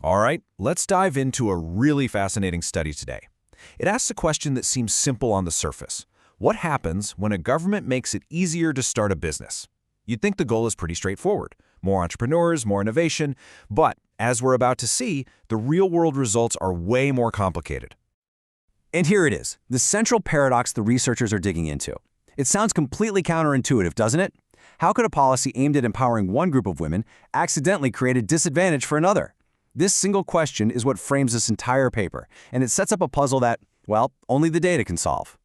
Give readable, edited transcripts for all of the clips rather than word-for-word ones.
All right, let's dive into a really fascinating study today. It asks a question that seems simple on the surface. What happens when a government makes it easier to start a business? You'd think the goal is pretty straightforward. More entrepreneurs, more innovation. But, as we're about to see, the real-world results are way more complicated. And here it is, the central paradox the researchers are digging into. It sounds completely counterintuitive, doesn't it? How could a policy aimed at empowering one group of women accidentally create a disadvantage for another? This single question is what frames this entire paper, and it sets up a puzzle that, well, only the data can solve.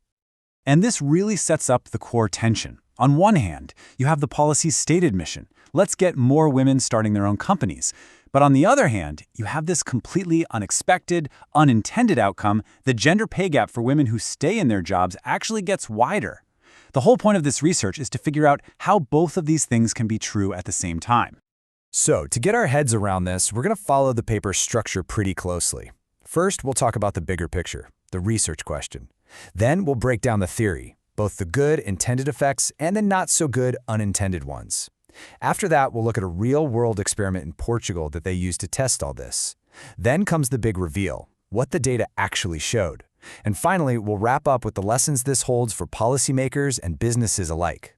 And this really sets up the core tension. On one hand, you have the policy's stated mission. Let's get more women starting their own companies. But on the other hand, you have this completely unexpected, unintended outcome. The gender pay gap for women who stay in their jobs actually gets wider. The whole point of this research is to figure out how both of these things can be true at the same time. So, to get our heads around this, we're going to follow the paper's structure pretty closely. First, we'll talk about the bigger picture, the research question. Then we'll break down the theory, both the good intended effects and the not-so-good unintended ones. After that, we'll look at a real-world experiment in Portugal that they used to test all this. Then comes the big reveal, what the data actually showed. And finally, we'll wrap up with the lessons this holds for policymakers and businesses alike.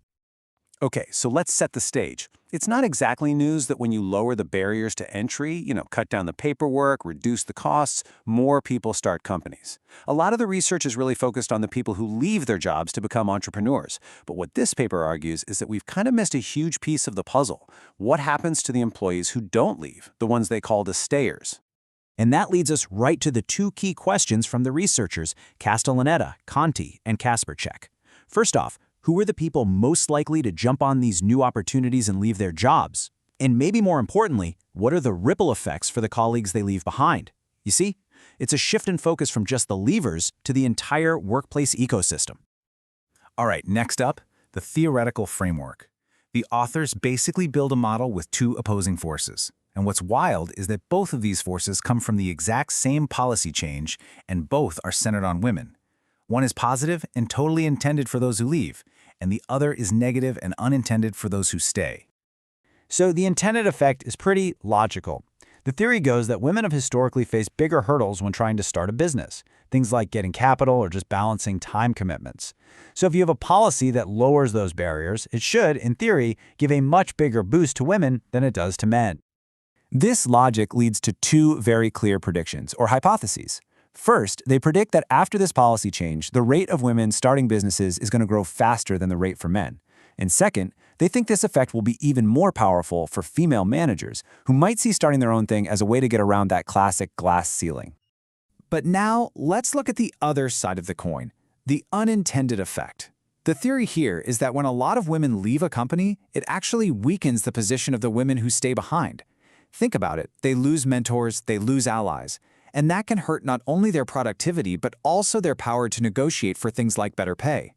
Okay, so let's set the stage. It's not exactly news that when you lower the barriers to entry, cut down the paperwork, reduce the costs, more people start companies. A lot of the research is really focused on the people who leave their jobs to become entrepreneurs. But what this paper argues is that we've kind of missed a huge piece of the puzzle. What happens to the employees who don't leave, the ones they call the stayers? And that leads us right to the two key questions from the researchers, Castellaneta, Conti, and Kasperczek. First off, who are the people most likely to jump on these new opportunities and leave their jobs? And maybe more importantly, what are the ripple effects for the colleagues they leave behind? You see, it's a shift in focus from just the leavers to the entire workplace ecosystem. All right, next up, the theoretical framework. The authors basically build a model with two opposing forces. And what's wild is that both of these forces come from the exact same policy change, and both are centered on women. One is positive and totally intended for those who leave, and the other is negative and unintended for those who stay. So the intended effect is pretty logical. The theory goes that women have historically faced bigger hurdles when trying to start a business, things like getting capital or just balancing time commitments. So if you have a policy that lowers those barriers, it should, in theory, give a much bigger boost to women than it does to men. This logic leads to two very clear predictions, or hypotheses. First, they predict that after this policy change, the rate of women starting businesses is going to grow faster than the rate for men. And second, they think this effect will be even more powerful for female managers, who might see starting their own thing as a way to get around that classic glass ceiling. But now, let's look at the other side of the coin, the unintended effect. The theory here is that when a lot of women leave a company, it actually weakens the position of the women who stay behind. Think about it, they lose mentors, they lose allies. And that can hurt not only their productivity, but also their power to negotiate for things like better pay.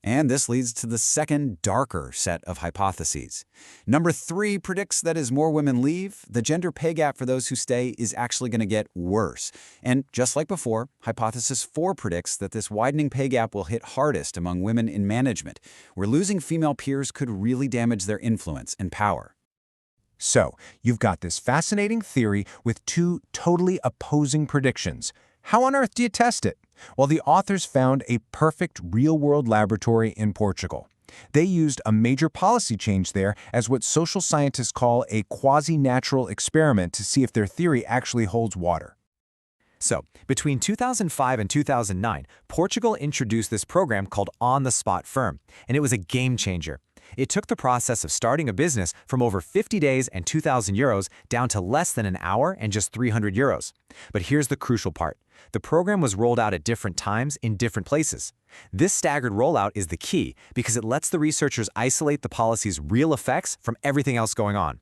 And this leads to the second, darker set of hypotheses. Number 3 predicts that as more women leave, the gender pay gap for those who stay is actually going to get worse. And just like before, hypothesis 4 predicts that this widening pay gap will hit hardest among women in management, where losing female peers could really damage their influence and power. So, you've got this fascinating theory with two totally opposing predictions. How on earth do you test it? Well, the authors found a perfect real-world laboratory in Portugal. They used a major policy change there as what social scientists call a quasi-natural experiment to see if their theory actually holds water. So, between 2005 and 2009, Portugal introduced this program called On-the-Spot Firm, and it was a game changer. It took the process of starting a business from over 50 days and 2,000 euros down to less than an hour and just 300 euros. But here's the crucial part. The program was rolled out at different times in different places. This staggered rollout is the key because it lets the researchers isolate the policy's real effects from everything else going on.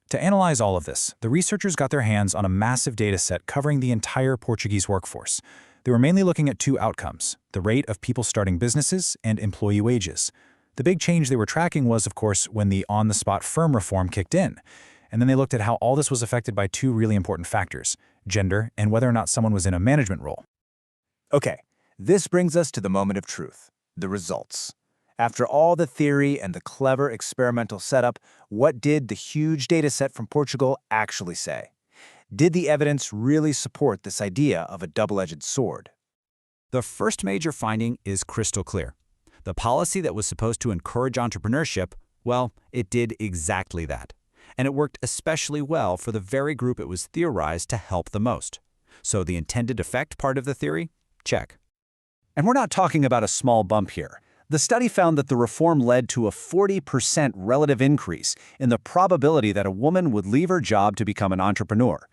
To analyze all of this, the researchers got their hands on a massive data set covering the entire Portuguese workforce. They were mainly looking at two outcomes, the rate of people starting businesses and employee wages. The big change they were tracking was, of course, when the on-the-spot firm reform kicked in. And then they looked at how all this was affected by two really important factors, gender and whether or not someone was in a management role. Okay, this brings us to the moment of truth, the results. After all the theory and the clever experimental setup, what did the huge data set from Portugal actually say? Did the evidence really support this idea of a double-edged sword? The first major finding is crystal clear. The policy that was supposed to encourage entrepreneurship, well, it did exactly that. And it worked especially well for the very group it was theorized to help the most. So the intended effect part of the theory? Check. And we're not talking about a small bump here. The study found that the reform led to a 40% relative increase in the probability that a woman would leave her job to become an entrepreneur.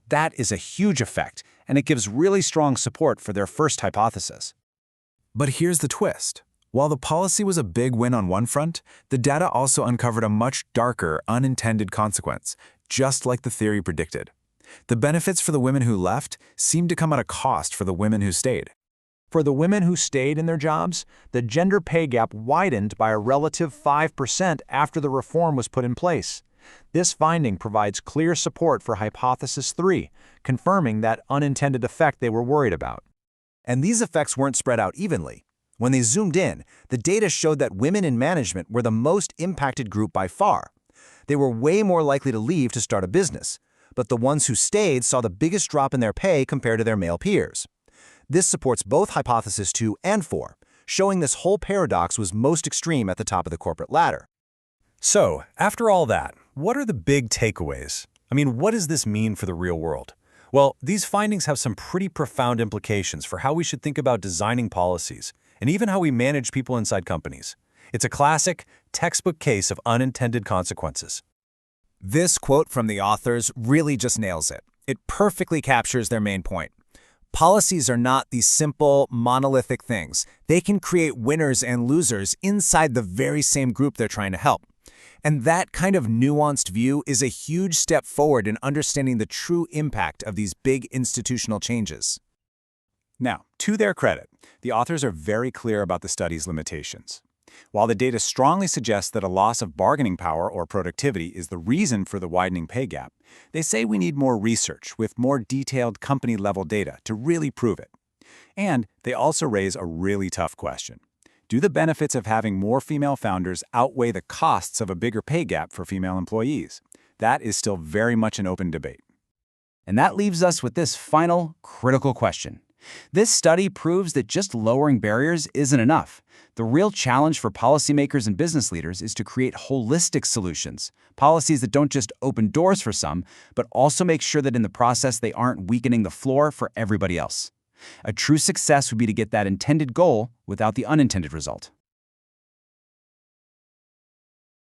That is a huge effect, and it gives really strong support for their first hypothesis. But here's the twist. While the policy was a big win on one front, the data also uncovered a much darker, unintended consequence, just like the theory predicted. The benefits for the women who left seemed to come at a cost for the women who stayed. For the women who stayed in their jobs, the gender pay gap widened by a relative 5% after the reform was put in place. This finding provides clear support for Hypothesis 3, confirming that unintended effect they were worried about. And these effects weren't spread out evenly. When they zoomed in, the data showed that women in management were the most impacted group by far. They were way more likely to leave to start a business, but the ones who stayed saw the biggest drop in their pay compared to their male peers. This supports both Hypothesis 2 and 4, showing this whole paradox was most extreme at the top of the corporate ladder. So, after all that, what are the big takeaways? I mean, what does this mean for the real world? Well, these findings have some pretty profound implications for how we should think about designing policies, and even how we manage people inside companies. It's a classic, textbook case of unintended consequences. This quote from the authors really just nails it. It perfectly captures their main point. Policies are not these simple, monolithic things. They can create winners and losers inside the very same group they're trying to help. And that kind of nuanced view is a huge step forward in understanding the true impact of these big institutional changes. Now, to their credit, the authors are very clear about the study's limitations. While the data strongly suggests that a loss of bargaining power or productivity is the reason for the widening pay gap, they say we need more research with more detailed company-level data to really prove it. And they also raise a really tough question. Do the benefits of having more female founders outweigh the costs of a bigger pay gap for female employees? That is still very much an open debate. And that leaves us with this final, critical question. This study proves that just lowering barriers isn't enough. The real challenge for policymakers and business leaders is to create holistic solutions, policies that don't just open doors for some, but also make sure that in the process they aren't weakening the floor for everybody else. A true success would be to get that intended goal without the unintended result.